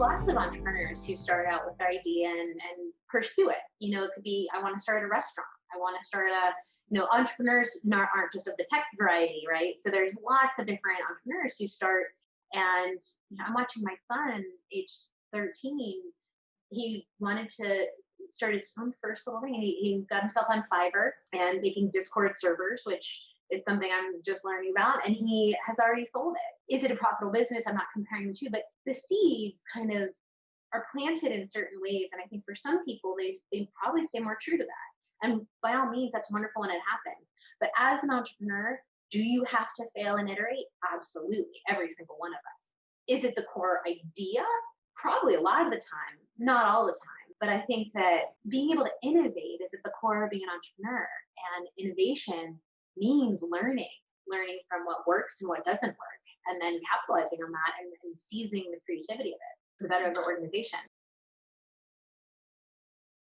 lots of entrepreneurs who start out with their idea and pursue it. It could be, I want to start a restaurant. I want to start entrepreneurs aren't just of the tech variety, right? So there's lots of different entrepreneurs who start, and I'm watching my son, age 13, he wanted to start his own first little thing. He got himself on Fiverr and making Discord servers, which is something I'm just learning about, and he has already sold it. Is it a profitable business? I'm not comparing the two, but the seeds kind of are planted in certain ways, and I think for some people, they probably stay more true to that. And by all means, that's wonderful when it happens. But as an entrepreneur, do you have to fail and iterate? Absolutely, every single one of us. Is it the core idea? Probably a lot of the time, not all the time. But I think that being able to innovate is at the core of being an entrepreneur. And innovation means learning from what works and what doesn't work, and then capitalizing on that and seizing the creativity of it for the better of the organization.